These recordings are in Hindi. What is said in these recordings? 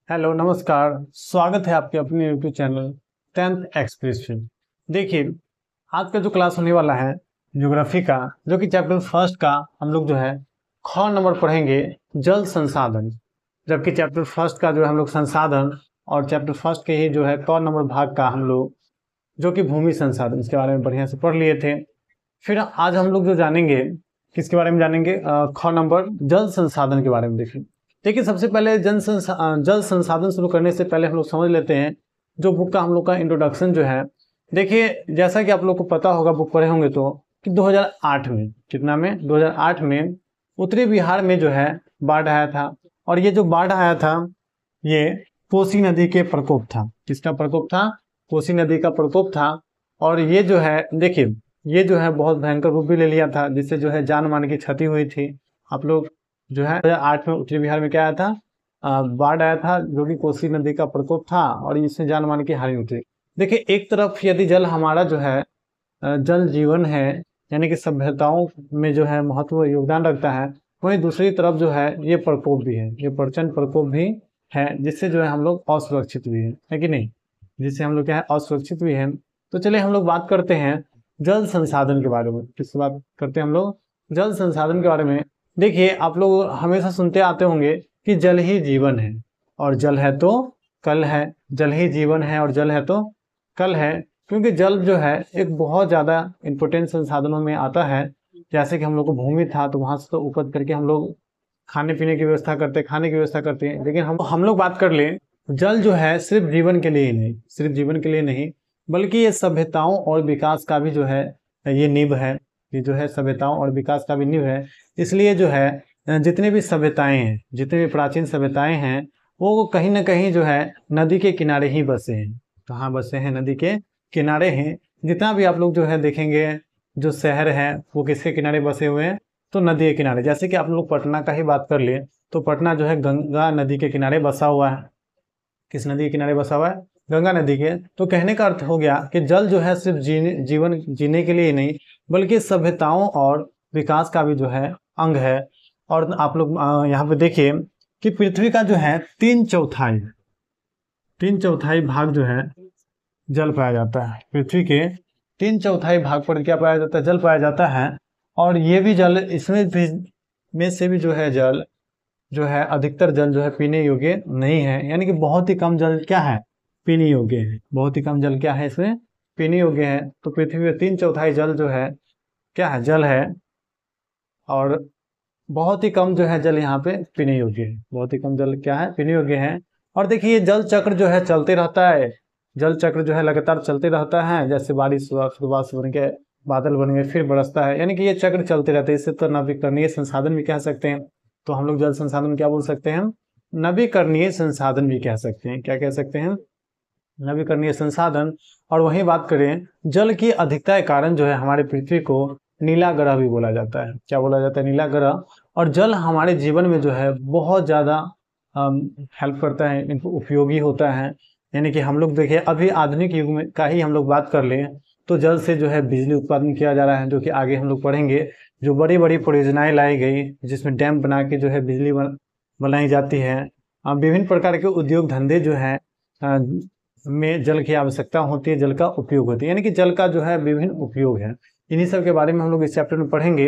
हेलो नमस्कार। स्वागत है आपके अपने यूट्यूब चैनल 10th एक्सप्रेस में। देखिए, आज का जो क्लास होने वाला है ज्योग्राफी का, जो कि चैप्टर फर्स्ट का हम लोग जो है ख नंबर पढ़ेंगे, जल संसाधन। जबकि चैप्टर फर्स्ट का जो है हम लोग संसाधन और चैप्टर फर्स्ट के ही जो है क नंबर भाग का हम लोग जो कि भूमि संसाधन, इसके बारे में बढ़िया से पढ़ लिए थे। फिर आज हम लोग जो जानेंगे, किसके बारे में जानेंगे, ख नंबर जल संसाधन के बारे में। देखिए सबसे पहले जल संसाधन शुरू करने से पहले हम लोग समझ लेते हैं जो बुक का हम लोग का इंट्रोडक्शन जो है। देखिए जैसा कि आप लोग को पता होगा, बुक पढ़े होंगे तो, कि 2008 में, कितना में, 2008 में उत्तरी बिहार में जो है बाढ़ आया था। और ये जो बाढ़ आया था ये कोसी नदी के प्रकोप था। किसका प्रकोप था? कोसी नदी का प्रकोप था। और ये जो है देखिए, ये जो है बहुत भयंकर रूप भी ले लिया था, जिससे जो है जान मान की क्षति हुई थी। आप लोग जो है 2008 में उत्तरी बिहार में क्या आया था, बाढ़ आया था, जो कि कोसी नदी का प्रकोप था और इससे जान मान की हानि हुई थी। देखिए एक तरफ यदि जल हमारा जो है जल जीवन है, यानी कि सभ्यताओं में जो है महत्व योगदान रखता है, वहीं दूसरी तरफ जो है ये प्रकोप भी है, ये प्रचंड प्रकोप भी है, जिससे जो है हम लोग असुरक्षित भी है कि नहीं, जिससे हम लोग क्या है असुरक्षित भी है। तो चलिए हम लोग बात करते हैं जल संसाधन के बारे में। किसकी बात करते हैं हम लोग? जल संसाधन के बारे में। देखिए आप लोग हमेशा सुनते आते होंगे कि जल ही जीवन है और जल है तो कल है, जल ही जीवन है और जल है तो कल है। क्योंकि जल जो है एक बहुत ज़्यादा इम्पोर्टेंट संसाधनों में आता है। जैसे कि हम लोग को भूमि था तो वहाँ से तो उपज करके हम लोग खाने पीने की व्यवस्था करते हैं, खाने की व्यवस्था करते हैं। लेकिन हम लोग बात कर लें, जल जो है सिर्फ जीवन के लिए ही नहीं, सिर्फ जीवन के लिए नहीं, बल्कि ये सभ्यताओं और विकास का भी जो है ये नींव है। ये जो है सभ्यताओं और विकास का भी नींव है। इसलिए जो है जितने भी सभ्यताएं हैं, जितने भी प्राचीन सभ्यताएं हैं, वो कहीं ना कहीं जो है नदी के किनारे ही बसे हैं। कहाँ बसे हैं? नदी के किनारे हैं। जितना भी आप लोग जो है देखेंगे, जो शहर है वो किसके किनारे बसे हुए हैं? तो नदी के किनारे। जैसे कि आप लोग पटना का ही बात कर ले तो पटना जो है गंगा नदी के किनारे बसा हुआ है। किस नदी के किनारे बसा हुआ है? गंगा नदी के। तो कहने का अर्थ हो गया कि जल जो है सिर्फ जीवन जीने के लिए ही नहीं, बल्कि सभ्यताओं और विकास का भी जो है अंग है। और आप लोग यहाँ पे देखिए कि पृथ्वी का जो है 3/4 भाग जो है जल पाया जाता है। पृथ्वी के 3/4 भाग पर क्या पाया जाता है? जल पाया जाता है। और ये भी जल, इसमें भी में से भी जो है जल जो है, अधिकतर जल जो है पीने योग्य नहीं है। यानी कि बहुत ही कम जल क्या है? पीने योग्य है। बहुत ही कम जल क्या है इसमें? पीने योग्य है। तो पृथ्वी में 3/4 जल जो है क्या है? जल है। और बहुत ही कम जो है जल यहाँ पे पीने योग्य है। बहुत ही कम जल क्या है? पीने योग्य है। और देखिए जल चक्र जो है चलते रहता है। जल चक्र जो है लगातार चलते रहता है। जैसे बारिश हुआ, फिर बारिश बन के बादल बन गए, फिर बरसता है। यानी कि ये चक्र चलते रहते हैं। इससे तो नवीकरणीय संसाधन भी कह सकते हैं। तो हम लोग जल संसाधन क्या बोल सकते हैं? नवीकरणीय संसाधन भी कह सकते हैं। क्या कह सकते हैं? नवीकरणीय संसाधन। और वहीं बात करें, जल की अधिकता के कारण जो है हमारे पृथ्वी को नीला ग्रह भी बोला जाता है। क्या बोला जाता है? नीला ग्रह। और जल हमारे जीवन में जो है बहुत ज़्यादा हेल्प करता है, इनको उपयोगी होता है। यानी कि हम लोग देखिए अभी आधुनिक युग में का ही हम लोग बात कर लें तो जल से जो है बिजली उत्पादन किया जा रहा है, जो कि आगे हम लोग पढ़ेंगे। जो बड़ी बड़ी परियोजनाएं लाई गई, जिसमें डैम बना के जो है बिजली बनाई जाती है। विभिन्न प्रकार के उद्योग धंधे जो है में जल की आवश्यकता होती है, जल का उपयोग होती है। यानी कि जल का जो है विभिन्न उपयोग है। इन्हीं सब के बारे में हम लोग इस चैप्टर में पढ़ेंगे।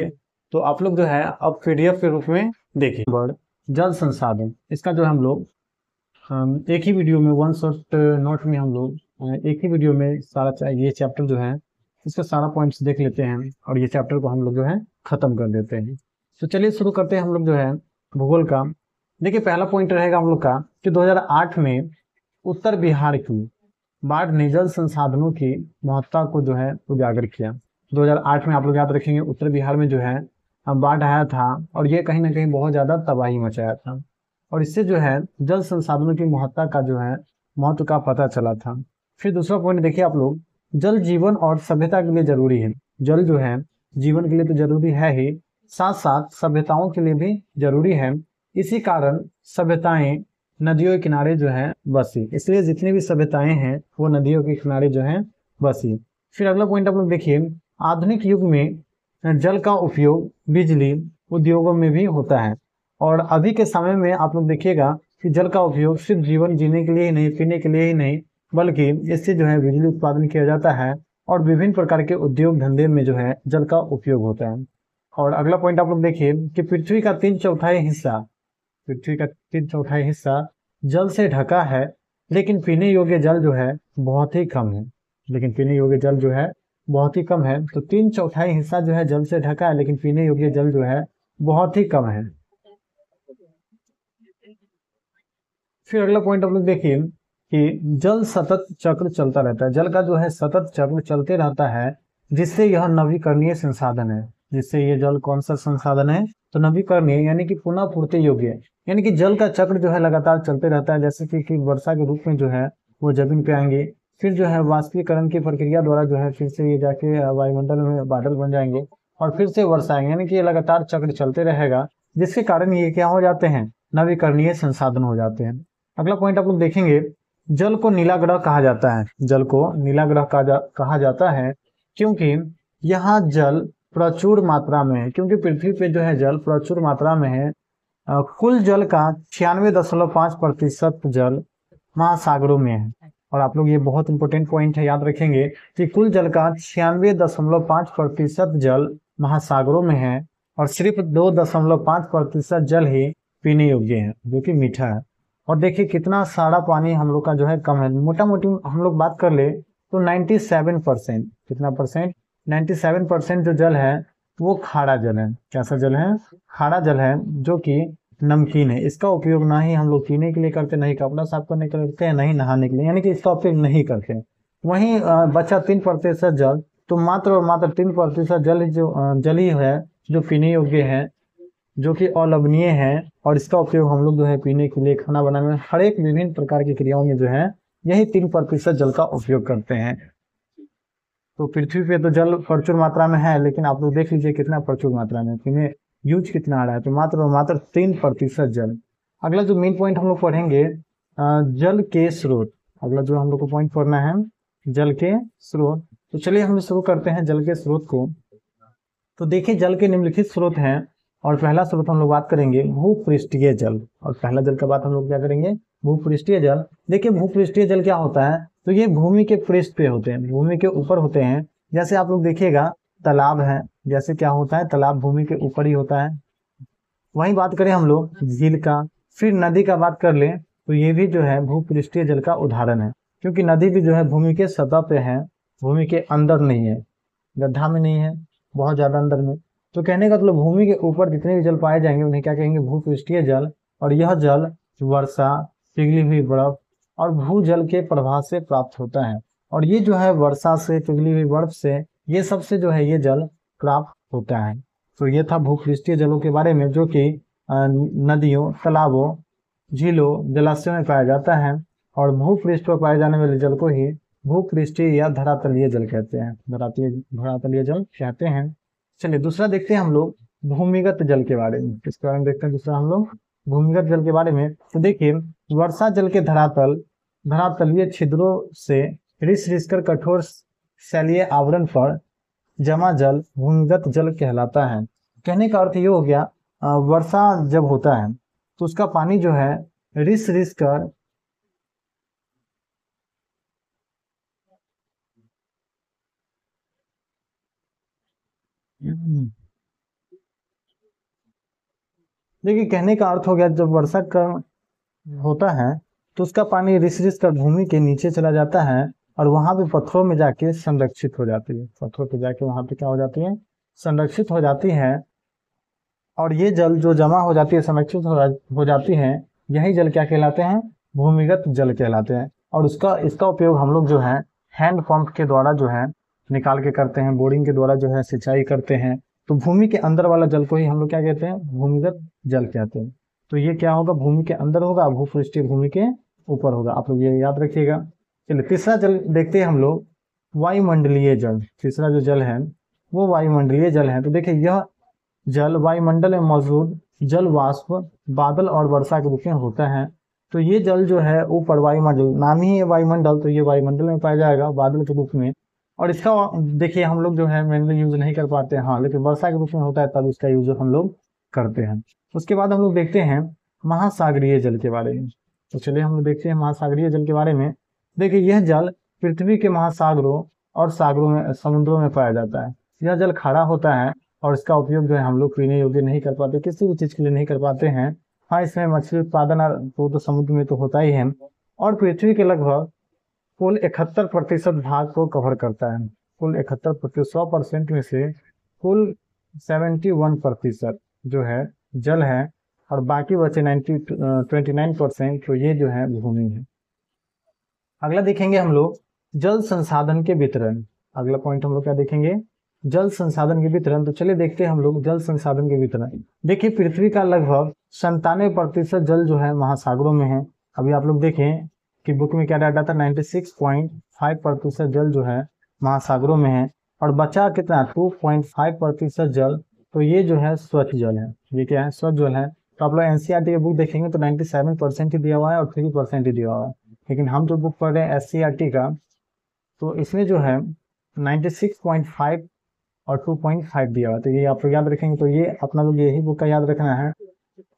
तो आप लोग जो है अब PDF के रूप में देखिए, वर्ड जल संसाधन, इसका जो हम लोग एक ही वीडियो में, वन शॉट नोट में हम लोग एक ही वीडियो में सारा ये चैप्टर जो है इसका सारा पॉइंट्स देख लेते हैं और ये चैप्टर को हम लोग जो है खत्म कर देते हैं। तो चलिए शुरू करते हैं हम लोग जो है भूगोल का। देखिए पहला पॉइंट रहेगा हम लोग का कि 2008 में उत्तर बिहार की बाढ़ ने जल संसाधनों की महत्ता को जो है उजागर किया। 2008 में आप लोग याद रखेंगे उत्तर बिहार में जो है बाढ़ आया था और ये कहीं ना कहीं बहुत ज़्यादा तबाही मचाया था। और इससे जो है जल संसाधनों की महत्ता का जो है महत्व का पता चला था। फिर दूसरा पॉइंट देखिए आप लोग, जल जीवन और सभ्यता के लिए जरूरी है। जल जो है जीवन के लिए तो जरूरी है ही, साथ साथ सभ्यताओं के लिए भी जरूरी है। इसी कारण सभ्यताएं नदियों के किनारे जो है बसी। इसलिए जितनी भी सभ्यताएं हैं वो नदियों के किनारे जो है बसी। फिर अगला पॉइंट आप लोग देखिए, आधुनिक युग में जल का उपयोग बिजली उद्योगों में भी होता है। और अभी के समय में आप लोग देखिएगा कि जल का उपयोग सिर्फ जीवन जीने के लिए ही नहीं, पीने के लिए ही नहीं, बल्कि इससे जो है बिजली उत्पादन किया जाता है और विभिन्न प्रकार के उद्योग धंधे में जो है जल का उपयोग होता है। और अगला पॉइंट आप लोग देखिए कि पृथ्वी का 3/4 हिस्सा जल से ढका है, लेकिन पीने योग्य जल जो है बहुत ही कम है। तो 3/4 हिस्सा जो है जल से ढका है, लेकिन पीने योग्य जल जो है बहुत ही कम है। फिर अगला पॉइंट आप लोग देखिए कि जल सतत चक्र चलता रहता है। जल का जो है सतत चक्र चलते रहता है, जिससे यह नवीकरणीय संसाधन है। जिससे ये जल कौन सा संसाधन है? तो नवीकरणीय, यानी कि पुनः पूर्ति योग्य, यानी कि जल का चक्र जो है लगातार चलते रहता है। जैसे कि वर्षा के रूप में जो है वो जमीन पे आएंगे, फिर जो है वाष्पीकरण की प्रक्रिया द्वारा जो है फिर से ये जाके वायुमंडल में बादल बन जाएंगे और फिर से वर्षा आएंगे, यानी कि ये लगातार चक्र चलते रहेगा, जिसके कारण ये क्या हो जाते हैं? नवीकरणीय संसाधन हो जाते हैं। अगला पॉइंट आप लोग देखेंगे, जल को नीला ग्रह कहा जाता है। जल को नीला ग्रह कहा जाता है क्योंकि यहाँ जल प्रचुर मात्रा में है। क्योंकि पृथ्वी पे जो है जल प्रचुर मात्रा में है। कुल जल का 96.5% जल महासागरों में है। और आप लोग ये बहुत इंपॉर्टेंट पॉइंट है, याद रखेंगे कि कुल जल का 96.5% जल महासागरों में है और सिर्फ 2.5% जल ही पीने योग्य है, जो कि मीठा है। और देखिए कितना सारा पानी हम लोग का जो है कम है। मोटा मोटी हम लोग बात कर ले तो 97%, कितना परसेंट? 97% जो जल है वो खारा जल है। कैसा जल है? खारा जल है, जो कि नमकीन है। इसका उपयोग ना ही हम लोग पीने के लिए करते, नहीं कपड़ा साफ करने के लिए करते हैं, नहीं नहाने के लिए, यानी कि इसका उपयोग नहीं करते। वहीं बचा 3% जल, तो मात्र और मात्र 3% जल ही है जो पीने योग्य है, जो कि अलवणीय है। और इसका उपयोग हम लोग जो है पीने के लिए, खाना बनाने में, हर एक विभिन्न प्रकार की क्रियाओं में जो है यही 3% जल का उपयोग करते हैं। तो पृथ्वी पे तो जल प्रचुर मात्रा में है, लेकिन आप लोग देख लीजिए कितना प्रचुर मात्रा में, पीने यूज कितना आ रहा है, तो मात्र और मात्र 3% जल। अगला जो मेन पॉइंट हम लोग पढ़ेंगे, जल के स्रोत। अगला जो हम लोग को पॉइंट पढ़ना है, जल के स्रोत। तो चलिए हम शुरू करते हैं जल के स्रोत को। तो देखिए जल के निम्नलिखित स्रोत हैं, और पहला स्रोत हम लोग बात करेंगे भूपृष्ठीय जल। और पहला जल का बात हम लोग क्या करेंगे? भूपृष्ठीय जल। देखिए भूपृष्ठीय जल क्या होता है? तो ये भूमि के पृष्ठ पे होते हैं, भूमि के ऊपर होते हैं। जैसे आप लोग देखिएगा तालाब है, जैसे क्या होता है? तालाब भूमि के ऊपर ही होता है। वहीं बात करें हम लोग झील का, फिर नदी का बात कर ले, तो ये भी जो है भूपृष्ठीय जल का उदाहरण है। क्योंकि नदी भी जो है भूमि के सतह पे है, भूमि के अंदर नहीं है, गड्ढा में नहीं है, बहुत ज्यादा अंदर में। तो कहने का मतलब भूमि के ऊपर जितने भी जल पाए जाएंगे उन्हें क्या कहेंगे? भूपृष्ठीय जल। और यह जल वर्षा, पिघली हुई बर्फ और भूजल के प्रवाह से प्राप्त होता है। और ये जो है वर्षा से, पिघली हुई बर्फ से, ये सबसे जो है ये जल प्राप्त होता है। तो ये था भूपृष्ठीय जलों के बारे में, जो कि नदियों, तालाबों, झीलों, जलाशयों में पाया जाता है। और भूपृष्ठ पर पाए जाने वाले जल को ही भूपृष्ठीय या धरातलीय जल कहते हैं, धरातलीय जल कहते हैं। चलिए दूसरा देखते हैं हम लोग भूमिगत जल के बारे में। किसके बारे में देखते हैं दूसरा हम लोग? भूमिगत जल के बारे में। तो देखिए वर्षा जल के धरातलीय छिद्रों से रिस कर कठोर शैलीय आवरण पर जमा जल भूमिगत जल कहलाता है। कहने का अर्थ ये हो गया, वर्षा जब होता है तो उसका पानी जो है रिस कर देखिए कहने का अर्थ हो गया, जब वर्षा का होता है तो उसका पानी रिस कर भूमि के नीचे चला जाता है और वहां पे पत्थरों में जाके संरक्षित हो जाती है। पत्थरों पे जाके वहां पे क्या हो जाती है? संरक्षित हो जाती है। और ये जल जो जमा हो जाती है, संरक्षित हो जाती है, यही जल क्या कहलाते हैं? भूमिगत जल कहलाते हैं। और इसका उपयोग हम लोग जो है हैंड पंप के द्वारा जो है निकाल के करते हैं, बोरिंग के द्वारा जो है सिंचाई करते हैं। तो भूमि के अंदर वाला जल को ही हम लोग क्या कहते हैं? भूमिगत जल कहते हैं। तो ये क्या होगा? भूमि के अंदर होगा, भूपृष्ठीय भूमि के ऊपर होगा। आप लोग ये याद रखिएगा। चलिए तीसरा जल देखते हैं हम लोग, वायुमंडलीय जल। तीसरा जो जल है वो वायुमंडलीय जल है। तो देखिए यह जल वायुमंडल में मौजूद जल वाष्प, बादल और वर्षा के रूप में होता है। तो ये जल जो है ऊपर वायुमंडल, नाम ही है वायुमंडल, तो ये वायुमंडल में पाया जाएगा बादल के रूप में। और इसका देखिए हम लोग जो है मेनली यूज नहीं कर पाते हैं, हाँ, लेकिन वर्षा के रूप में होता है तब इसका यूज हम लोग करते हैं। उसके बाद हम लोग देखते हैं महासागरीय जल के बारे में। तो चलिए हम लोग देखते हैं महासागरीय जल के बारे में। देखिए यह जल पृथ्वी के महासागरों और सागरों में, समुद्रों में पाया जाता है। यह जल खारा होता है और इसका उपयोग जो है हम लोग पीने योग्य नहीं कर पाते, किसी भी चीज के लिए नहीं कर पाते हैं। हाँ, इसमें मछली उत्पादन और तो समुद्र में तो होता ही है, और पृथ्वी के लगभग कुल 71% भाग को कवर करता है। कुल 71%, 100% में से कुल 71% जो है जल है, और बाकी बचे 29%, तो ये जो है भूमि है। अगला देखेंगे हम लोग जल संसाधन के वितरण। अगला पॉइंट हम लोग क्या देखेंगे, जल संसाधन के वितरण। तो चलिए देखते हैं हम लोग जल संसाधन के वितरण। देखिए पृथ्वी का लगभग 97% जल जो है महासागरों में है। अभी आप लोग देखें कि बुक में क्या डाटा था, 96.5% जल जो है महासागरों में है, और बचा कितना 2.5% जल, तो ये जो है स्वच्छ जल है। ये क्या है, स्वच्छ जल है। तो आप लोग एनसीईआरटी की बुक देखेंगे तो 97% ही दिया हुआ है और 3% ही दिया हुआ है, लेकिन हम जो बुक पढ़ रहे हैं एससीईआरटी का, तो इसमें जो है 96.5 और 2.5 दिया हुआ है। तो ये आप लोग याद रखेंगे, तो ये अपना लोग यही बुक का याद रखना है।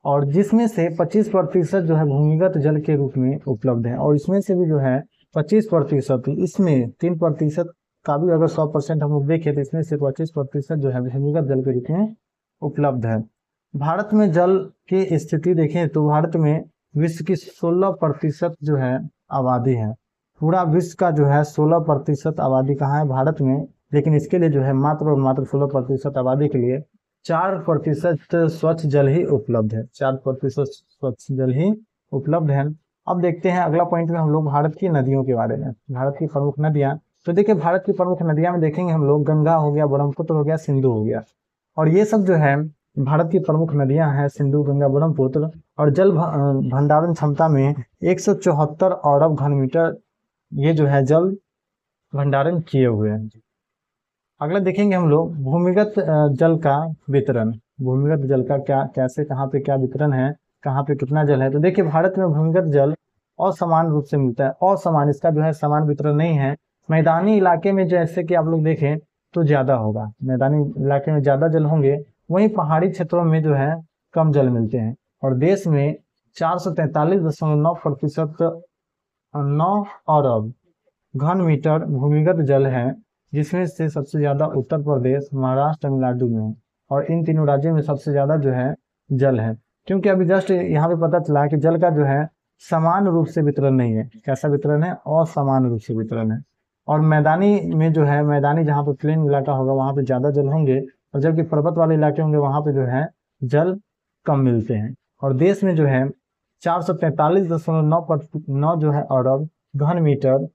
और जिसमें से 25% जो है भूमिगत जल के रूप में उपलब्ध है, और इसमें से भी जो है 25%, इसमें 3% का भी अगर 100% हम लोग देखें तो इसमें से 25% जो है भूमिगत जल के रूप में उपलब्ध है। भारत में जल की स्थिति देखें तो भारत में विश्व की 16% जो है आबादी है। पूरा विश्व का जो है 16% आबादी कहाँ है, भारत में। लेकिन इसके लिए जो है मात्र और मात्र 16% आबादी के लिए 4% स्वच्छ जल ही उपलब्ध है। 4% स्वच्छ जल ही उपलब्ध है। अब देखते हैं अगला पॉइंट में हम लोग भारत की नदियों के बारे में। भारत की प्रमुख नदियां, तो देखिए भारत की प्रमुख नदियां में देखेंगे हम लोग गंगा हो गया, ब्रह्मपुत्र हो गया, सिंधु हो गया, और ये सब जो है भारत की प्रमुख नदियां हैं, सिंधु, गंगा, ब्रह्मपुत्र। और जल भंडारण क्षमता में 174 अरब घन मीटर ये जो है जल भंडारण किए हुए हैं। अगला देखेंगे हम लोग भूमिगत जल का वितरण। भूमिगत जल का क्या, कैसे, कहाँ पे क्या वितरण है, कहाँ पे कितना जल है। तो देखिए भारत में भूमिगत जल असमान रूप से मिलता है। असमान, इसका जो है समान वितरण नहीं है। मैदानी इलाके में जैसे कि आप लोग देखें तो ज्यादा होगा, मैदानी इलाके में ज्यादा जल होंगे, वहीं पहाड़ी क्षेत्रों में जो है कम जल मिलते हैं। और देश में 443.9% 9 अरब घन मीटर भूमिगत जल है, जिसमें से सबसे ज्यादा उत्तर प्रदेश, महाराष्ट्र, तमिलनाडु में है। और इन तीनों राज्यों में सबसे ज्यादा जो है जल है। क्योंकि अभी जस्ट यहाँ पे पता चला कि जल का जो है समान रूप से वितरण नहीं है। कैसा वितरण है, असमान रूप से वितरण है। और मैदानी में जो है, मैदानी जहाँ पे प्लेन इलाका होगा वहाँ पे ज्यादा जल होंगे, और जबकि पर्वत वाले इलाके होंगे वहाँ पे जो है जल कम मिलते हैं। और देश में जो है 443.9 जो है अरब घन मीटर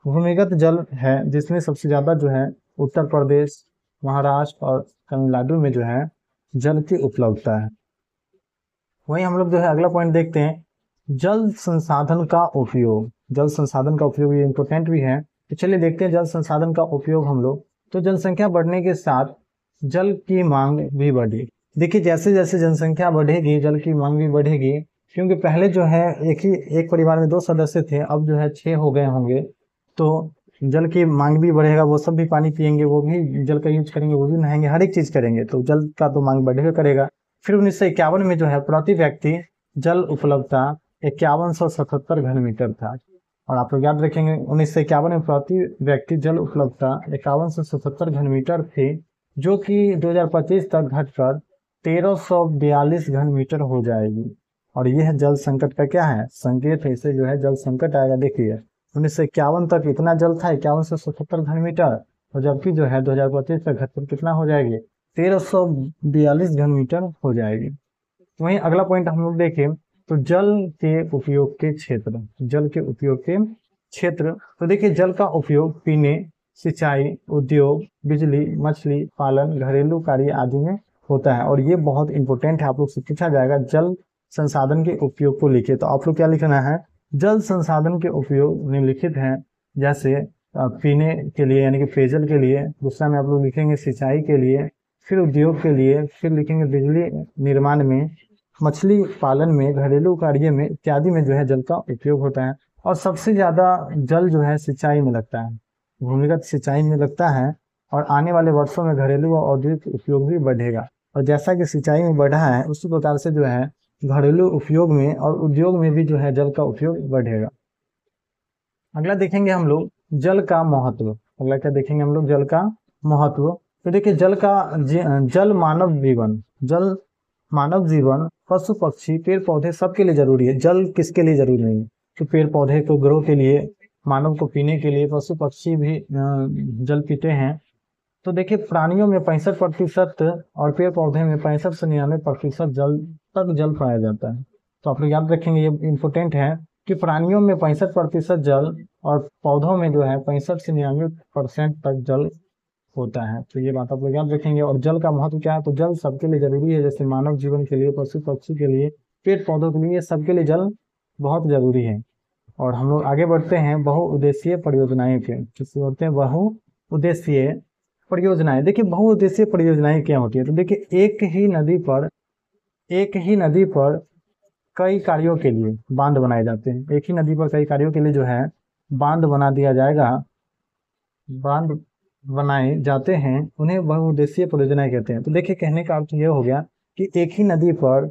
भूमिगत जल है, जिसमें सबसे ज्यादा जो है उत्तर प्रदेश, महाराष्ट्र और तमिलनाडु में जो है जल की उपलब्धता है। वहीं हम लोग जो है अगला पॉइंट देखते हैं, जल संसाधन का उपयोग। जल संसाधन का उपयोग ये इम्पोर्टेंट भी है। तो चलिए देखते हैं जल संसाधन का उपयोग हम लोग। तो जनसंख्या बढ़ने के साथ जल की मांग भी बढ़ी। देखिए जैसे जैसे जनसंख्या बढ़ेगी जल की मांग भी बढ़ेगी, क्योंकि पहले जो है एक परिवार में 2 सदस्य थे, अब जो है 6 हो गए होंगे, तो जल की मांग भी बढ़ेगा। वो सब भी पानी पियेंगे, वो भी जल का यूज करेंगे, वो भी नहाएंगे, हर एक चीज करेंगे, तो जल का तो मांग बढ़ेगा करेगा। फिर 1951 में जो है प्रति व्यक्ति जल उपलब्धता 5177 घन मीटर था। और आप लोग याद रखेंगे 1951 में प्रति व्यक्ति जल उपलब्धता 5177 घन मीटर थी, जो कि 2025 तक घटकर 1342 घन मीटर हो जाएगी। और यह जल संकट का क्या है, संकेत है। इससे जो है जल संकट आएगा। देखिए 1951 तक इतना जल था 5177 घन मीटर, और जबकि जो है 2025 तक घटकर कितना हो जाएगी, 1342 घन मीटर हो जाएगी। वहीं अगला पॉइंट हम लोग देखें तो जल के उपयोग के क्षेत्र। जल के उपयोग के क्षेत्र, तो देखिए जल का उपयोग पीने, सिंचाई, उद्योग, बिजली, मछली पालन, घरेलू कार्य आदि में होता है। और ये बहुत इंपॉर्टेंट है, आप लोग से पूछा जाएगा जल संसाधन के उपयोग को लिखिए। तो आप लोग क्या लिखना है, जल संसाधन के उपयोग निम्नलिखित हैं, जैसे पीने के लिए यानी कि पेयजल के लिए, दूसरा में आप लोग लिखेंगे सिंचाई के लिए, फिर उद्योग के लिए, फिर लिखेंगे बिजली निर्माण में, मछली पालन में, घरेलू कार्य में इत्यादि में जो है जल का उपयोग होता है। और सबसे ज्यादा जल जो है सिंचाई में लगता है, भूमिगत सिंचाई में लगता है। और आने वाले वर्षों में घरेलू और औद्योगिक उपयोग भी बढ़ेगा। और जैसा कि सिंचाई में बढ़ा है उसी प्रकार से जो है घरेलू उपयोग में और उद्योग में भी जो है जल का उपयोग बढ़ेगा। अगला देखेंगे हम लोग जल का महत्व। अगला क्या देखेंगे हम लोग, जल का महत्व। तो देखिए जल मानव जीवन, पशु पक्षी, पेड़ पौधे सबके लिए जरूरी है। जल किसके लिए जरूरी नहीं है? तो पेड़ पौधे को ग्रो के लिए, मानव को पीने के लिए, पशु पक्षी भी जल पीते हैं। तो देखिए प्राणियों में 65% और पेड़ पौधे में 65 से 99% जल पाया जाता है। तो आप लोग याद रखेंगे, ये इम्पोर्टेंट है कि प्राणियों में 65% जल और पौधों में जो है 65 से 99% तक जल होता है। तो ये बात आप लोग याद रखेंगे। और जल का महत्व क्या है? तो जल सबके लिए जरूरी है, जैसे मानव जीवन के लिए, पशु पक्षी के लिए, पेड़ पौधों के लिए, सबके लिए जल बहुत जरूरी है। और हम लोग आगे बढ़ते हैं बहुउद्देशीय परियोजनाएं पे। किससे बढ़ते हैं? बहुउद्देशीय परियोजनाएं। देखिए बहुउद्देशीय परियोजनाएं क्या होती है? तो देखिए एक ही नदी पर कई कार्यों के लिए बांध बनाए जाते हैं। एक ही नदी पर कई कार्यों के लिए जो है बांध बना दिया जाएगा, बांध बनाए जाते हैं, उन्हें बहुउद्देशीय परियोजनाएं कहते हैं। तो देखिए कहने का अर्थ ये हो गया कि एक ही नदी पर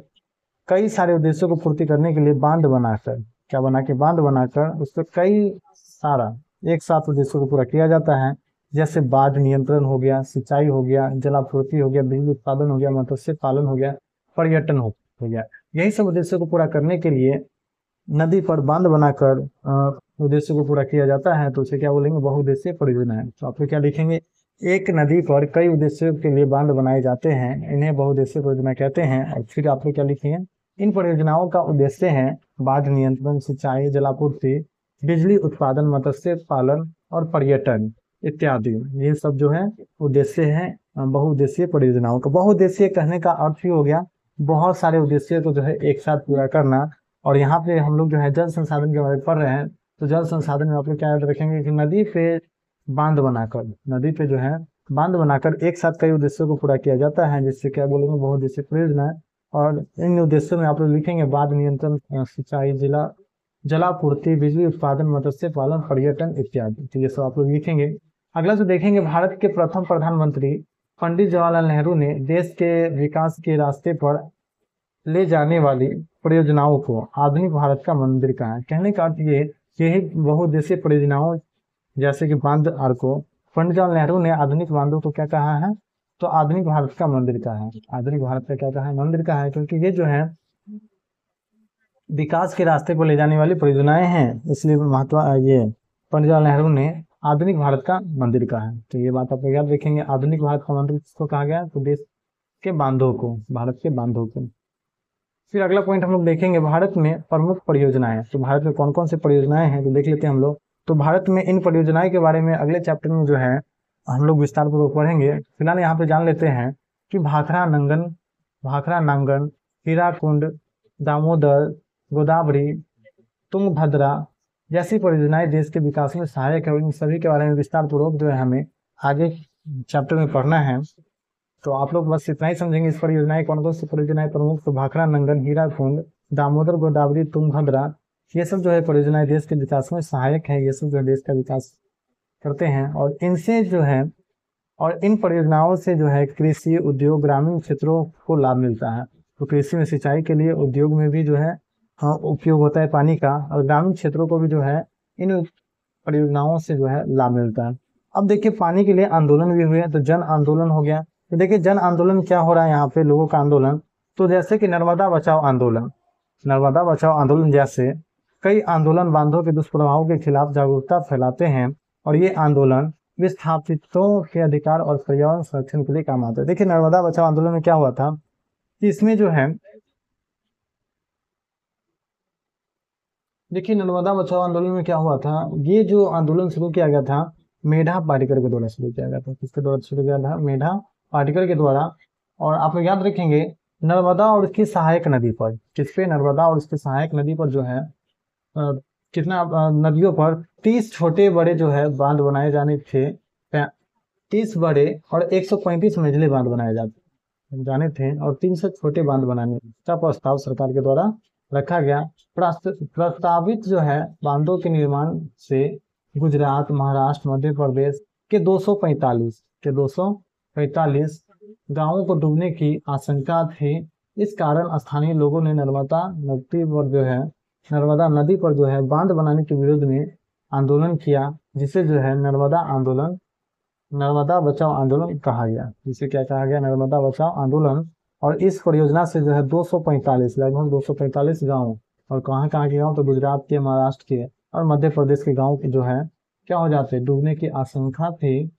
कई सारे उद्देश्यों को पूर्ति करने के लिए बांध बनाकर, क्या बना के? बांध बनाकर उस पर कई सारा एक साथ उद्देश्यों को पूरा किया जाता है। जैसे बाढ़ नियंत्रण हो गया, सिंचाई हो गया, जलापूर्ति हो गया, बिजली उत्पादन हो गया, मत्स्य पालन हो गया, पर्यटन हो गया। यही सब उद्देश्यों को पूरा करने के लिए नदी पर बांध बनाकर उद्देश्य को पूरा किया जाता है। तो उसे क्या बोलेंगे? बहुउद्देशीय परियोजना है। तो आप लोग क्या लिखेंगे? एक नदी पर कई उद्देश्यों के लिए बांध बनाए जाते हैं, इन्हें बहुउद्देशीय परियोजना कहते हैं। और फिर आप लोग क्या लिखेंगे? इन परियोजनाओं का उद्देश्य है बाढ़ नियंत्रण, सिंचाई, जलापूर्ति, बिजली उत्पादन, मत्स्य पालन और पर्यटन इत्यादि। ये सब जो है उद्देश्य है बहुउद्देशीय परियोजनाओं का। बहुउद्देशीय कहने का अर्थ ही हो गया बहुत सारे उद्देश्य को जो है एक साथ पूरा करना। और यहाँ पे हम लोग जो है जल संसाधन के बारे में पढ़ रहे हैं, तो जल संसाधन में आप लोग क्या याद रखेंगे कि नदी पे जो है बांध बनाकर एक साथ कई उद्देश्यों को पूरा किया जाता है, जिससे क्या बोलेंगे? बहुउद्देशीय परियोजना है। और इन उद्देश्यों में आप लोग लिखेंगे बाढ़ नियंत्रण, सिंचाई, जलापूर्ति, बिजली उत्पादन, मत्स्य पालन, पर्यटन इत्यादि। तो ये सब आप लोग लिखेंगे। अगला जो देखेंगे, भारत के प्रथम प्रधानमंत्री पंडित जवाहरलाल नेहरू ने देश के विकास के रास्ते पर ले जाने वाली परियोजनाओं को आधुनिक भारत का मंदिर कहा है। कहने का अर्थ ये, यही बहुउद्देशीय परियोजनाओं जैसे कि बांध आर को पंडित जवाहरलाल नेहरू ने आधुनिक बांधों को क्या कहा है? तो आधुनिक भारत का मंदिर कहा है। आधुनिक भारत का क्या कहा है? मंदिर कहा है, क्योंकि ये जो है विकास के रास्ते पर ले जाने वाली परियोजनाएं हैं, इसलिए ये पंडित जवाहरलाल नेहरू ने आधुनिक भारत का मंदिर कहा है। तो ये बात आप याद रखेंगे। आधुनिक भारत का मंदिर किसको कहा गया? तो देश के बांधों को, भारत के बांधों को। फिर अगला पॉइंट हम लोग देखेंगे भारत में प्रमुख परियोजनाएं। तो भारत में कौन कौन सी परियोजनाएं हैं तो देख लेते हैं हम लोग। तो भारत में इन परियोजनाएं के बारे में अगले चैप्टर में जो है हम लोग विस्तार पूर्वक पढ़ेंगे। फिलहाल यहाँ पे जान लेते हैं कि भाखरा नांगन, हीराकुंड, दामोदर, गोदावरी, तुंगभद्रा जैसी परियोजनाएं देश के विकास में सहायक है। इन सभी के बारे में विस्तार पूर्वक जो है हमें आगे चैप्टर में पढ़ना है। तो आप लोग बस इतना ही समझेंगे। इस परियोजनाएं कौन कौन सी परियोजनाएं प्रमुख? तो भाखरा नंगन, हीराकुंड, दामोदर, गोदावरी, तुंगभद्रा, ये सब जो है परियोजनाएं देश के विकास में सहायक है। ये सब जो है देश का विकास करते हैं। और इनसे जो है इन परियोजनाओं से जो है कृषि, उद्योग, ग्रामीण क्षेत्रों को लाभ मिलता है। तो कृषि में सिंचाई के लिए, उद्योग में भी जो है उपयोग होता है पानी का, और ग्रामीण क्षेत्रों को भी जो है इन परियोजनाओं से जो है लाभ मिलता है। अब देखिए पानी के लिए आंदोलन भी हुए, तो जन आंदोलन हो गया। तो देखिए जन आंदोलन क्या हो रहा है यहाँ पे, लोगों का आंदोलन। तो जैसे कि नर्मदा बचाओ आंदोलन जैसे कई आंदोलन बांधों के दुष्प्रभावों के खिलाफ जागरूकता फैलाते हैं। और ये आंदोलन विस्थापितों के अधिकार और पर्यावरण संरक्षण के लिए काम आता है। देखिए नर्मदा बचाओ आंदोलन में क्या हुआ था कि इसमें जो है नर्मदा बचाओ आंदोलन में क्या हुआ था, ये जो आंदोलन शुरू किया गया था मेधा पाटेकर के द्वारा शुरू किया गया था। किसके द्वारा शुरू किया था? मेधा पाटेकर के द्वारा। और आप लोग याद रखेंगे नर्मदा और उसकी सहायक नदी पर, किसपे? नर्मदा और उसकी सहायक नदी पर जो है नदियों पर 30 छोटे बड़े जो है बांध बनाए जाने थे। 30 बड़े और 135 मंजिले बांध बनाए जाने थे और 300 छोटे बांध बनाने का प्रस्ताव सरकार के द्वारा रखा गया। प्रस्तावित जो है बांधों के निर्माण से गुजरात, महाराष्ट्र, मध्य प्रदेश के 245 गांवों को डूबने की आशंका थी। इस कारण स्थानीय लोगों ने नर्मदा नदी पर जो है बांध बनाने के विरोध में आंदोलन किया, जिसे जो है नर्मदा बचाओ आंदोलन कहा गया। जिसे क्या कहा गया? नर्मदा बचाओ आंदोलन। और इस परियोजना से जो है 245 लगभग 245 गांव, और कहाँ कहाँ के गांव? तो गुजरात के, महाराष्ट्र के और मध्य प्रदेश के गांव जो है क्या हो जाते, डूबने की आशंका थी।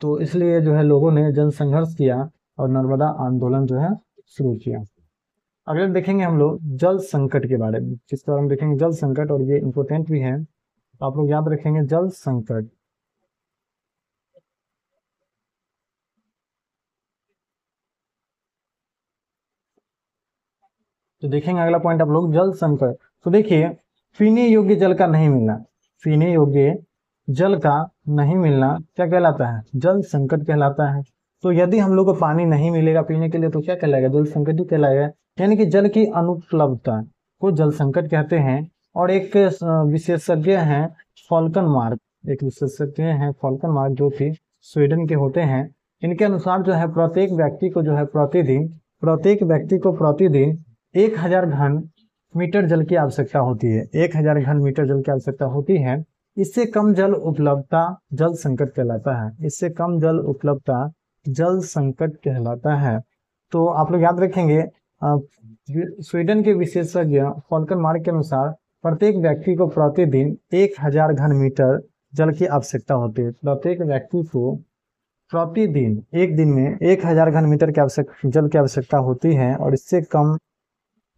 तो इसलिए जो है लोगों ने जन संघर्ष किया और नर्मदा आंदोलन जो है शुरू किया। अगले देखेंगे हम लोग जल संकट के बारे में, जिस पर हम देखेंगे जल संकट, और ये इम्पोर्टेंट भी है, तो आप लोग याद रखेंगे जल संकट। तो देखेंगे अगला पॉइंट आप लोग जल संकट। तो देखिए, पीने योग्य जल का नहीं मिलना, पीने योग्य जल का नहीं मिलना क्या कहलाता है? जल संकट कहलाता है। तो यदि हम लोग को पानी नहीं मिलेगा पीने के लिए तो क्या कहलाएगा? जल संकट ही कहलाएगा। यानी कि जल की अनुपलब्धता को जल संकट कहते हैं। और एक विशेषज्ञ हैं फॉल्कनमार्क, एक विशेषज्ञ हैं फॉल्कनमार्क जो कि स्वीडन के होते हैं। इनके अनुसार जो है प्रत्येक व्यक्ति को प्रतिदिन 1000 घन मीटर जल की आवश्यकता होती है। 1000 घन मीटर जल की आवश्यकता होती है। इससे कम जल उपलब्धता जल संकट कहलाता है। इससे कम जल उपलब्धता जल संकट कहलाता है। तो आप लोग याद रखेंगे, स्वीडन के विशेषज्ञ फॉल्कनमार्क के अनुसार प्रत्येक व्यक्ति को प्रतिदिन 1000 घन मीटर जल की आवश्यकता होती है। प्रत्येक व्यक्ति को प्रतिदिन एक दिन में 1000 घन मीटर जल की आवश्यकता होती है, और इससे कम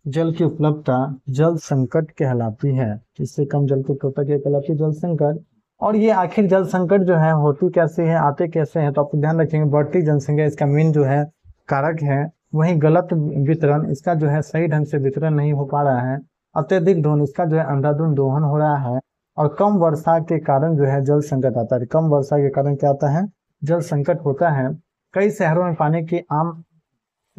जल की उपलब्धता जल संकट कहलाती है। इससे कम जल की उपलब्धता क्या कहलाती है? जल संकट। और ये आखिर जल संकट जो है होती कैसे है, आते कैसे हैं? तो आप ध्यान रखेंगे, बढ़ती जनसंख्या इसका मेन जो है कारक है। वहीं गलत वितरण, इसका जो है सही ढंग से वितरण नहीं हो पा रहा है। अत्यधिक दोहन, इसका जो है अंधाधुंध दोहन हो रहा है। और कम वर्षा के कारण जो है जल संकट आता है। कम वर्षा के कारण क्या आता है? जल संकट होता है। कई शहरों में पानी की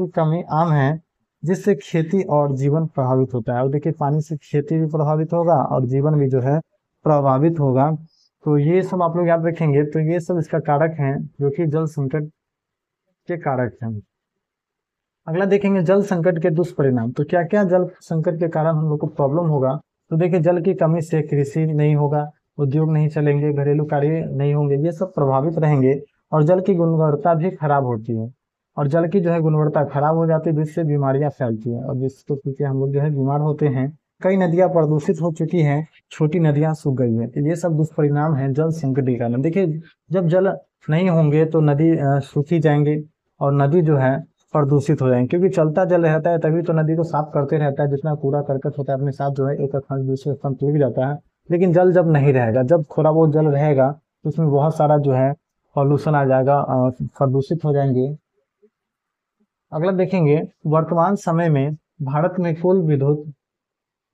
कमी आम है, जिससे खेती और जीवन प्रभावित होता है। और देखिए, पानी से खेती भी प्रभावित होगा और जीवन भी जो है प्रभावित होगा। तो ये सब आप लोग याद रखेंगे। तो ये सब इसका कारक हैं जो कि जल संकट के कारक हैं। अगला देखेंगे जल संकट के दुष्परिणाम। तो क्या क्या जल संकट के कारण हम लोग को प्रॉब्लम होगा? तो देखिए, जल की कमी से कृषि नहीं होगा, उद्योग नहीं चलेंगे, घरेलू कार्य नहीं होंगे, ये सब प्रभावित रहेंगे। और जल की गुणवत्ता भी खराब होती है। और जल की जो है गुणवत्ता खराब हो जाती है, जिससे बीमारियां फैलती हैं और जिसको पीके हम लोग जो है बीमार होते हैं। कई नदियां प्रदूषित हो चुकी हैं, छोटी नदियां सूख गई है। ये सब दुष्परिणाम है जल संकट के कारण। देखिए, जब जल नहीं होंगे तो नदी सूखी जाएंगे और नदी जो है प्रदूषित हो जाएंगे, क्योंकि चलता जल रहता है तभी तो नदी को साफ करते रहता है। जितना कूड़ा करकट होता है अपने साथ जो है एक स्थान से दूसरे स्थान चले जाता है। लेकिन जल जब नहीं रहेगा, जब थोड़ा बहुत जल रहेगा तो उसमें बहुत सारा जो है पॉल्यूशन आ जाएगा, प्रदूषित हो जाएंगे। अगला देखेंगे, वर्तमान समय में भारत में कुल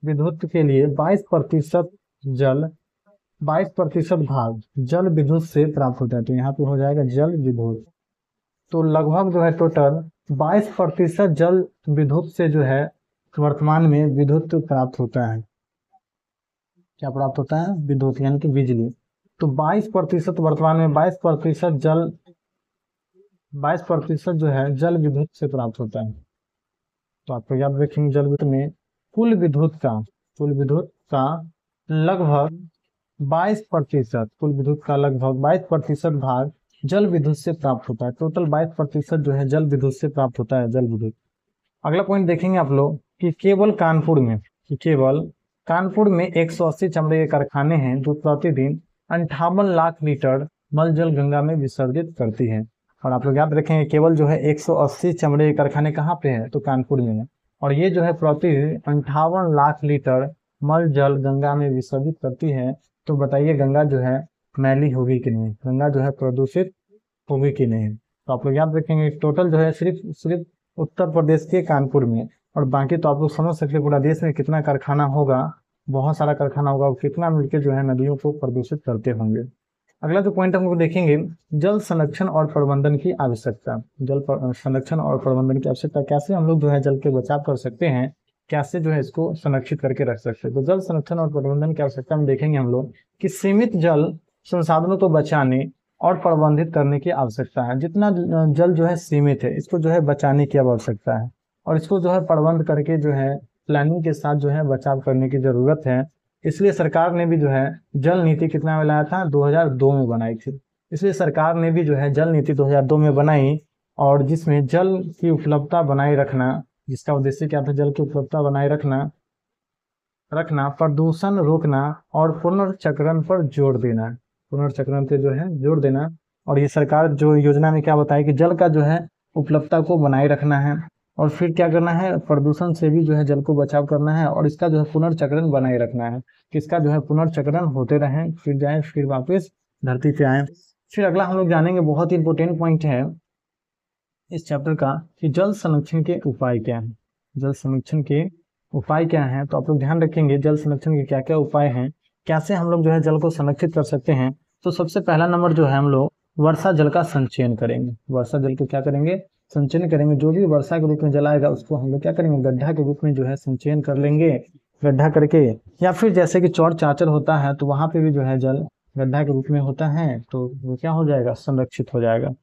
विद्युत के लिए 22% भाग जल विद्युत से प्राप्त होता है। तो यहाँ पे हो जाएगा जल विद्युत। तो लगभग जो है टोटल 22% जल विद्युत से जो है वर्तमान में विद्युत प्राप्त होता है। क्या प्राप्त होता है? विद्युत, यानी कि बिजली। तो 22% वर्तमान में 22% जो है जल विद्युत से प्राप्त होता है। तो आपको याद रखेंगे, जल विद्युत में कुल विद्युत का लगभग 22% भाग जल विद्युत से प्राप्त होता है। टोटल 22% जो है जल विद्युत से प्राप्त होता है, जल विद्युत। अगला पॉइंट देखेंगे आप लोग कि केवल कानपुर में 180 चमड़े के कारखाने हैं जो प्रतिदिन 58 लाख लीटर मल जल गंगा में विसर्जित करती हैं। और आप लोग याद रखेंगे, केवल जो है 180 चमड़े के कारखाने कहाँ पे है? तो कानपुर में है। और ये जो है प्रतिदिन 58 लाख लीटर मल जल गंगा में विसर्जित करती है। तो बताइए, गंगा जो है मैली होगी कि नहीं? गंगा जो है प्रदूषित होगी कि नहीं? तो आप लोग याद रखेंगे, टोटल जो है सिर्फ उत्तर प्रदेश के कानपुर में, और बाकी तो आप लोग समझ सकते हैं पूरा देश में कितना कारखाना होगा, बहुत सारा कारखाना होगा, और कितना मिलकर जो है नदियों को प्रदूषित करते होंगे। अगला जो पॉइंट हम लोग देखेंगे, जल संरक्षण और प्रबंधन की आवश्यकता। संरक्षण और प्रबंधन की आवश्यकता, कैसे हम लोग जो है जल के बचाव कर सकते हैं, कैसे जो है इसको संरक्षित करके रख सकते हैं। तो जल संरक्षण और प्रबंधन की आवश्यकता में देखेंगे हम लोग कि सीमित जल संसाधनों को बचाने और प्रबंधित करने की आवश्यकता है। जितना जल जो है सीमित है, इसको जो है बचाने की आवश्यकता है और इसको जो है प्रबंध करके जो है प्लानिंग के साथ जो है बचाव करने की जरूरत है। इसलिए सरकार ने भी जो है जल नीति कितना में लाया था, 2002 में बनाई थी। इसलिए सरकार ने भी जो है जल नीति 2002 में बनाई, और जिसमें जल की उपलब्धता बनाए रखना, जिसका उद्देश्य क्या था, जल की उपलब्धता बनाए रखना, प्रदूषण रोकना और पुनर्चक्रण पर जोर देना, पुनर्चक्रण पे जो है जोर देना। और ये सरकार जो योजना में क्या बताई कि जल का जो है उपलब्धता को बनाए रखना है, और फिर क्या करना है, प्रदूषण से भी जो है जल को बचाव करना है, और इसका जो है पुनर्चक्रण बनाए रखना है, किसका जो है पुनर्चक्रण होते रहें, फिर जाए फिर वापस धरती पे आए। फिर अगला हम लोग जानेंगे, बहुत ही इंपॉर्टेंट पॉइंट है इस चैप्टर का, कि जल संरक्षण के उपाय क्या हैं। जल संरक्षण के उपाय क्या हैं, तो आप लोग ध्यान रखेंगे जल संरक्षण के क्या क्या उपाय हैं, कैसे हम लोग जो है जल को संरक्षित कर सकते हैं। तो सबसे पहला नंबर जो है, हम लोग वर्षा जल का संचयन करेंगे। वर्षा जल को क्या करेंगे, संचयन करेंगे। जो भी वर्षा के रूप में जल आएगा उसको हम लोग क्या करेंगे, गड्ढा के रूप में जो है संचयन कर लेंगे, गड्ढा करके। या फिर जैसे कि चौड़ चाचर होता है तो वहां पे भी जो है जल गड्ढा के रूप में होता है, तो वो क्या हो जाएगा, संरक्षित हो जाएगा।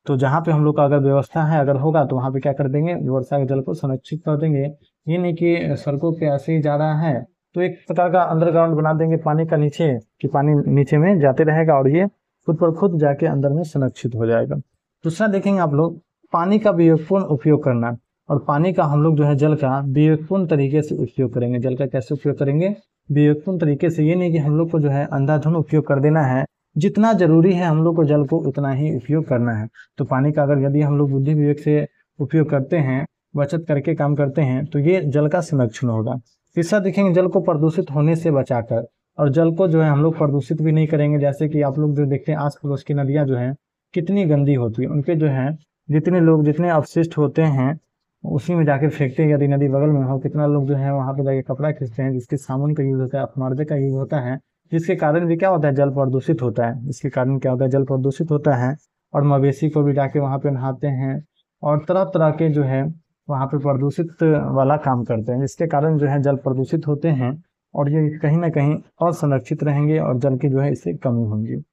तो जहाँ पे हम लोग का अगर व्यवस्था है, अगर होगा तो वहाँ पे क्या कर देंगे, वर्षा के जल को संरक्षित कर देंगे। ये नहीं कि सड़कों पे ऐसे ही जा रहा है तो एक प्रकार का अंडरग्राउंड बना देंगे पानी का नीचे, कि पानी नीचे में जाते रहेगा और ये खुद पर खुद जाके अंदर में संरक्षित हो जाएगा। दूसरा देखेंगे आप लोग, पानी का विवेकपूर्ण उपयोग करना, और पानी का हम लोग जो है जल का विवेकपूर्ण तरीके से उपयोग करेंगे। जल का कैसे उपयोग करेंगे, विवेकपूर्ण तरीके से। ये नहीं कि हम लोग को जो है अंधाधुंध उपयोग कर देना है, जितना जरूरी है हम लोग को जल को उतना ही उपयोग करना है। तो पानी का अगर यदि हम लोग बुद्धि विवेक से उपयोग करते हैं, बचत करके काम करते हैं, तो ये जल का संरक्षण होगा। तीसरा देखेंगे, जल को प्रदूषित होने से बचाकर, और जल को जो है हम लोग प्रदूषित भी नहीं करेंगे। जैसे कि आप लोग जो देखते हैं आस पड़ोस की नदियां जो है कितनी गंदी होती है, उनपे जो है जितने अवशिष्ट होते हैं उसी में जाके फेंकते हैं। यदि नदी बगल में हो, कितना लोग जो है वहां पे जाके कपड़ा खींचते हैं, जिसके साबुन का यूज होता है, अपमार्जक का यूज होता है, जिसके कारण भी क्या होता है, जल प्रदूषित होता है। इसके कारण क्या होता है, जल प्रदूषित होता है। और मवेशी को भी जाके वहां पे नहाते हैं, और तरह तरह के जो है वहां पे प्रदूषित वाला काम करते हैं, जिसके कारण जो है जल प्रदूषित होते हैं, और ये कहीं ना कहीं असंरक्षित रहेंगे और जल की जो है इससे कमी होगी।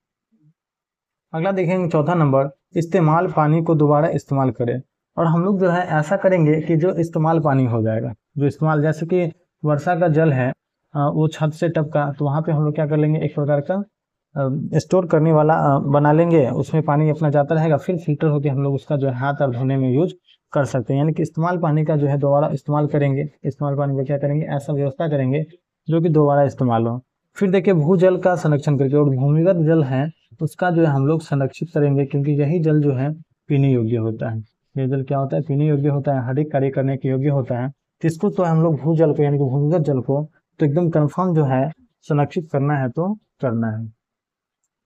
अगला देखेंगे, चौथा नंबर, इस्तेमाल पानी को दोबारा इस्तेमाल करें। और हम लोग जो है ऐसा करेंगे कि जो इस्तेमाल पानी हो जाएगा, जो इस्तेमाल, जैसे कि वर्षा का जल है वो छत से टपका, तो वहाँ पे हम लोग क्या कर लेंगे, एक प्रकार का स्टोर करने वाला बना लेंगे, उसमें पानी अपना जाता रहेगा, फिर फिल्टर होकर हम लोग उसका जो है हाथ और धोने में यूज कर सकते हैं। यानी कि इस्तेमाल पानी का जो है दोबारा इस्तेमाल करेंगे। इस्तेमाल पानी का क्या करेंगे, ऐसा व्यवस्था करेंगे जो कि दोबारा इस्तेमाल हो। फिर देखिए, भूजल का संरक्षण करके, और भूमिगत जल है उसका जो है हम लोग संरक्षित करेंगे, क्योंकि यही जल जो है पीने योग्य होता है। ये जल क्या होता है, पीने योग्य होता है, हर एक कार्य करने के योग्य होता है। इसको तो हम लोग भूजल को यानी कि भूमिगत जल को तो एकदम कंफर्म जो है संरक्षित करना है तो करना है।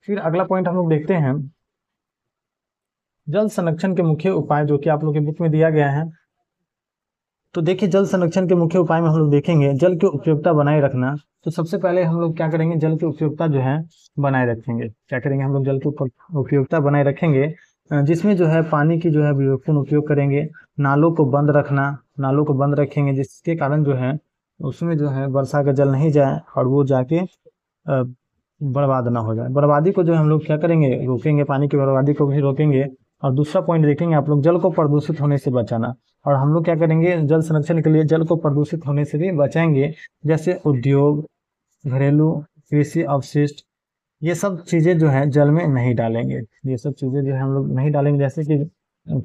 फिर अगला पॉइंट हम लोग देखते हैं, जल संरक्षण के मुख्य उपाय, जो कि आप लोग के बुक में दिया गया है। तो देखिए, जल संरक्षण के मुख्य उपाय में हम लोग देखेंगे जल की उपयोगिता बनाए रखना। तो सबसे पहले हम लोग क्या करेंगे, जल की उपयोगिता जो है बनाए रखेंगे। क्या करेंगे, हम लोग जल की उपयोगिता बनाए रखेंगे, जिसमें जो है पानी की जो है विवेकपूर्ण उपयोग करेंगे। नालों को बंद रखना, नालों को बंद रखेंगे, जिसके कारण जो है उसमें जो है वर्षा का जल नहीं जाए और वो जाके बर्बाद ना हो जाए। बर्बादी को जो हम लोग क्या करेंगे, रोकेंगे, पानी की बर्बादी को भी रोकेंगे। और दूसरा पॉइंट देखेंगे आप लोग, जल को प्रदूषित होने से बचाना। और हम लोग क्या करेंगे, जल संरक्षण के लिए जल को प्रदूषित होने से भी बचाएंगे। जैसे उद्योग, घरेलू, कृषि अवशिष्ट, ये सब चीजें जो है जल में नहीं डालेंगे। ये सब चीजें जो है हम लोग नहीं डालेंगे। जैसे कि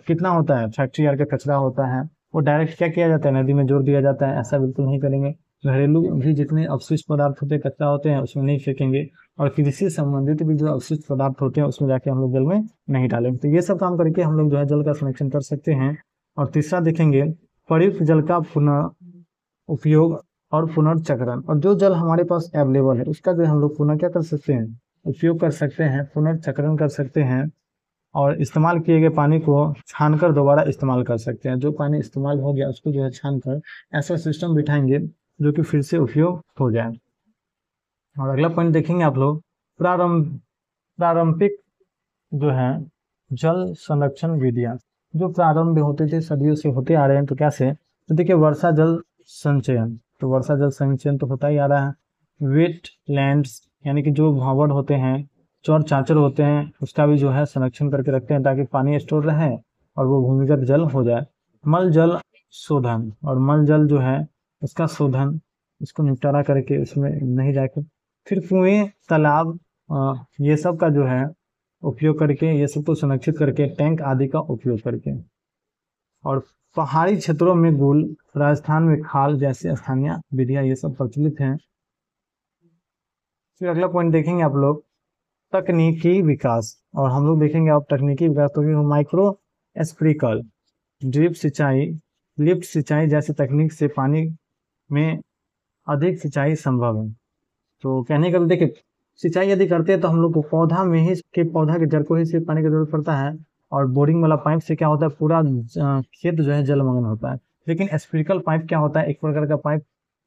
कितना होता है, फैक्ट्री यार्ड का कचरा होता है, वो डायरेक्ट क्या किया जाता है, नदी में जोड़ दिया जाता है, ऐसा बिल्कुल नहीं करेंगे। घरेलू भी जितने अवशिष्ट पदार्थ होते हैं, कचरा होते हैं, उसमें नहीं फेंकेंगे। और कृषि से संबंधित भी जो अवशिष्ट पदार्थ होते हैं उसमें जाके हम लोग जल में नहीं डालेंगे। तो ये सब काम करके हम लोग जो है जल का संरक्षण कर सकते हैं। और तीसरा देखेंगे, प्रयुक्त जल का पुनः उपयोग और पुनर्चक्रण। और जो जल हमारे पास अवेलेबल है उसका जो हम लोग पुनः क्या कर सकते हैं, उपयोग कर सकते हैं, पुनर्चक्रण कर सकते हैं। और इस्तेमाल किए गए पानी को छानकर दोबारा इस्तेमाल कर सकते हैं। जो पानी इस्तेमाल हो गया उसको जो है छानकर ऐसा सिस्टम बिठाएंगे जो कि फिर से उपयोग हो जाए। और अगला पॉइंट देखेंगे आप लोग, प्रारंभिक जो है जल संरक्षण विधियां, जो प्रारंभ में होते थे, सदियों से होते आ रहे हैं। तो कैसे, तो देखिए, वर्षा जल संचयन, तो वर्षा जल संचयन तो होता ही आ रहा है। वेट लैंड्स, यानी कि जो भावड़ होते हैं, चौर चांचर होते हैं, उसका भी जो है संरक्षण करके रखते हैं ताकि पानी स्टोर रहे और वो भूमिगत जल हो जाए। मल जल शोधन, और मल जल जो है उसका शोधन, इसको निपटारा करके उसमें नहीं जाकर फिर कुएं, तालाब, ये सब का जो है उपयोग करके, ये सब को संरक्षित करके, टैंक आदि का उपयोग करके, और पहाड़ी क्षेत्रों में गुल, राजस्थान में खाल जैसी स्थानीय विधियां ये सब प्रचलित हैं। फिर अगला पॉइंट देखेंगे आप लोग, तकनीकी विकास, और हम लोग देखेंगे अब तकनीकी विकास तो माइक्रो स्प्रिंकल, ड्रिप सिंचाई, लिफ्ट सिंचाई जैसी तकनीक से पानी में अधिक सिंचाई संभव है। तो कहने का देखिए, सिंचाई यदि करते हैं तो हम लोग को पौधा में ही पौधा के जड़ को ही सिर्फ पानी की जरूरत पड़ता है, और बोरिंग वाला पाइप से क्या होता है, पूरा खेत जो है जलमग्न होता है। लेकिन स्प्रिंकल पाइप क्या होता है, एक प्रकार का पाइप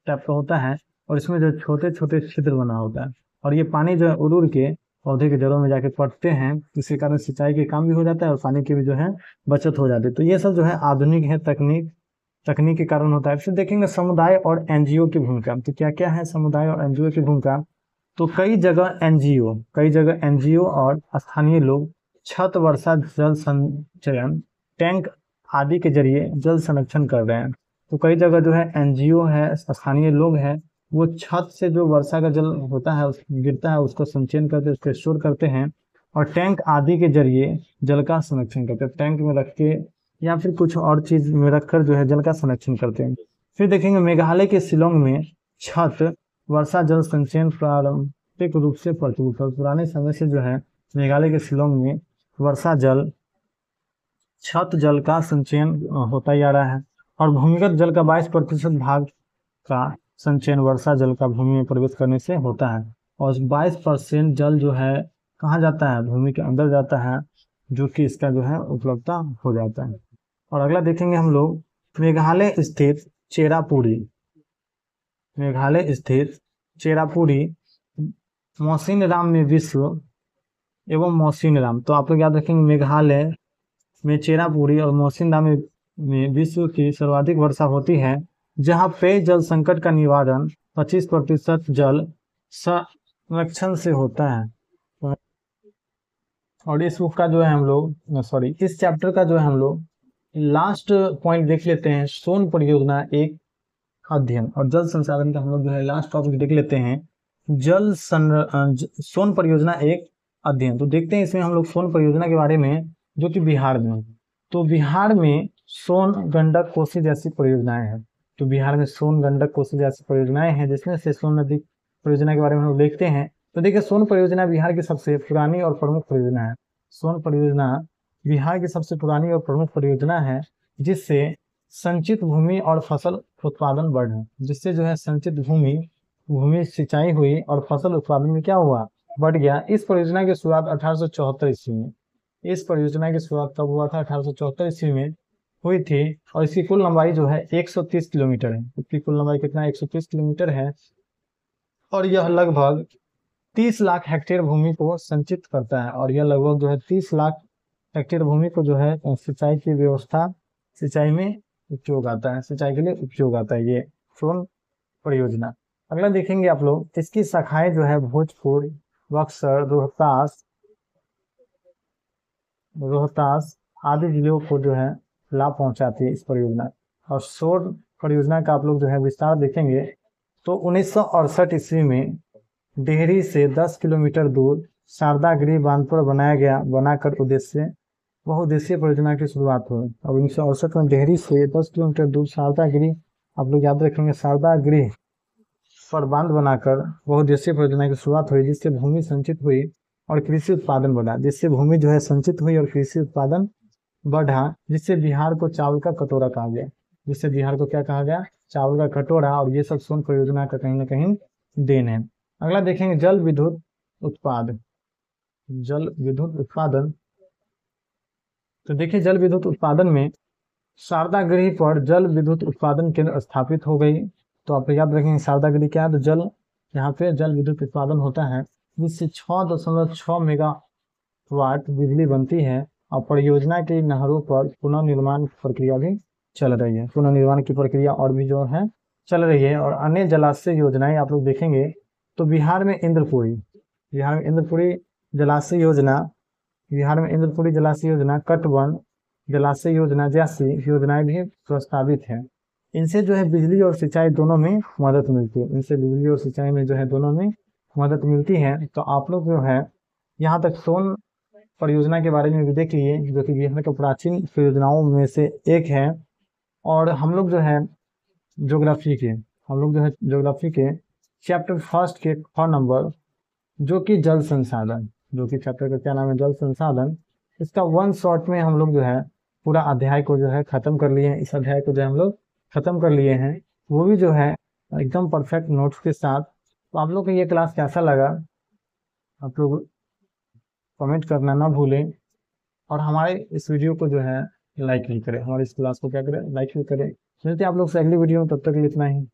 टाइप का होता है, और इसमें जो छोटे छोटे छिद्र बना होता है, और ये पानी जो है उड़ उड़ के पौधे के जड़ों में जाके पड़ते हैं, इसी कारण सिंचाई के काम भी हो जाता है और पानी की भी जो है बचत हो जाती है। तो ये सब जो है आधुनिक है, तकनीक के कारण होता है। फिर देखेंगे समुदाय और एनजीओ की भूमिका। तो क्या क्या है समुदाय और एनजीओ की भूमिका, तो कई जगह एनजीओ और स्थानीय लोग छत, वर्षा जल संचयन, टैंक आदि के जरिए जल संरक्षण कर रहे हैं। तो कई जगह जो है एनजीओ है, स्थानीय लोग हैं, वो छत से जो वर्षा का जल होता है गिरता है उसको संचयन करते, उसको स्टोर करते हैं, और टैंक आदि के जरिए जल का संरक्षण करते हैं। टैंक में रख के या फिर कुछ और चीज में रखकर जो है जल का संरक्षण करते हैं। फिर देखेंगे मेघालय के शिलोंग में छत वर्षा जल संचयन पारंपरिक रूप से प्रचलित है। पुराने समय से जो है मेघालय के शिलोंग में वर्षा जल, छत जल का संचयन होता ही आ रहा है, और भूमिगत जल का 22% भाग का संचयन वर्षा जल का भूमि में प्रवेश करने से होता है, और 22% जल जो है कहाँ जाता है, भूमि के अंदर जाता है, जो कि इसका जो है उपलब्धता हो जाता है। और अगला देखेंगे हम लोग मेघालय स्थित चेरापूरी मौसिनराम में विश्व एवं मौसिनराम। तो आप लोग याद रखेंगे मेघालय में चेरापूरी और मौसिनराम में विश्व की सर्वाधिक वर्षा होती है, जहां पेय जल संकट का निवारण 25% जल संरक्षण से होता है। और इस बुक का जो है हम लोग इस चैप्टर का जो है हम लोग लास्ट पॉइंट देख लेते हैं, सोन परियोजना एक अध्ययन। और जल संसाधन का हम लोग जो है लास्ट टॉपिक देख लेते हैं, सोन परियोजना एक अध्ययन। तो देखते हैं इसमें हम लोग सोन परियोजना के बारे में, जो कि बिहार में। तो बिहार में सोन, गंडक, कोसी जैसी परियोजनाएं हैं। तो बिहार में सोन, गंडक, कोसी जैसी परियोजनाएं हैं, जिसमें से सोन नदी परियोजना के बारे में हम लोग देखते हैं। तो देखिए, सोन परियोजना बिहार की सबसे पुरानी और प्रमुख परियोजना है। सोन परियोजना बिहार की सबसे पुरानी और प्रमुख परियोजना है, जिससे संचित भूमि और फसल उत्पादन बढ़ा, जिससे जो है संचित भूमि सिंचाई हुई और फसल उत्पादन में क्या हुआ, बढ़ गया। इस परियोजना की शुरुआत 1874 ईस्वी में, इस परियोजना की शुरुआत कब हुआ था, 1874 ईस्वी में हुई थी। और इसकी कुल लंबाई जो है 130 किलोमीटर है। इसकी कुल लंबाई कितना, 130 किलोमीटर है, और यह लगभग 30 लाख हेक्टेयर भूमि को संचित करता है। और यह लगभग जो है 30 लाख हेक्टेयर भूमि को जो है सिंचाई की व्यवस्था, सिंचाई में उपयोग आता है, सिंचाई के लिए उपयोग आता है ये सोन परियोजना। अगला देखेंगे आप लोग, इसकी शाखाएं जो है भोजपुर, बक्सर, रोहतास आदि जिलों को जो है लाभ पहुंचाती है इस परियोजना। और सोन परियोजना का आप लोग जो है विस्तार देखेंगे तो 1968 ईस्वी में डेहरी से 10 किलोमीटर दूर शारदा गृह बांध पर बनाकर बहुउद्देशीय परियोजना की शुरुआत हुई। और 1968 में डेहरी से 10 किलोमीटर दूर शारदा गृह, आप लोग याद रखेंगे, शारदा गृह पर बांध बनाकर बहुउद्देशीय परियोजना की शुरुआत हुई, जिससे भूमि संचित हुई और कृषि उत्पादन बढ़ा। जिससे भूमि जो है संचित हुई और कृषि उत्पादन बढ़ा, जिससे बिहार को चावल का कटोरा कहा गया। जिससे बिहार को क्या कहा गया, चावल का कटोरा। और ये सब सोन परियोजना का कहीं ना कहीं देन है। अगला देखेंगे जल विद्युत उत्पादन। तो देखिए, जल विद्युत उत्पादन में शारदा गृह पर जल विद्युत उत्पादन केंद्र स्थापित हो गई। तो आप याद रखेंगे शारदा गृह क्या है, तो यहाँ पे जल विद्युत उत्पादन होता है, जिससे 6.6 मेगावाट बिजली बनती है। और परियोजना की नहरों पर पुनर्निर्माण प्रक्रिया भी चल रही है। पुनर्निर्माण की प्रक्रिया और भी जो है चल रही है। और अन्य जलाशय योजनाएं आप लोग देखेंगे तो बिहार में इंद्रपुरी जलाशय योजना, तटवन जलाशय योजना जैसी योजनाएं भी प्रस्तावित हैं। इनसे जो है बिजली और सिंचाई दोनों में मदद मिलती है। इनसे बिजली और सिंचाई में जो है दोनों में मदद मिलती है। तो आप लोग जो है यहाँ तक सोन परियोजना के बारे में भी देख लिए, जो कि बिहार के प्राचीन परियोजनाओं में से एक है। और हम लोग जो है ज्योग्राफी के चैप्टर फर्स्ट के 4 नंबर जो कि जल संसाधन, जो कि चैप्टर का क्या नाम है, जल संसाधन, इसका 1 शॉट में हम लोग जो है पूरा अध्याय को जो है खत्म कर लिए हैं। इस अध्याय को जो है हम लोग खत्म कर लिए हैं, वो भी जो है एकदम परफेक्ट नोट्स के साथ। तो आप लोग को ये क्लास कैसा लगा आप लोग कमेंट करना ना भूलें, और हमारे इस वीडियो को जो है लाइक भी करें, हमारे इस क्लास को क्या करें, लाइक भी करें। मिलते हैं आप लोग से अगली वीडियो में, तब तक के लिए इतना ही।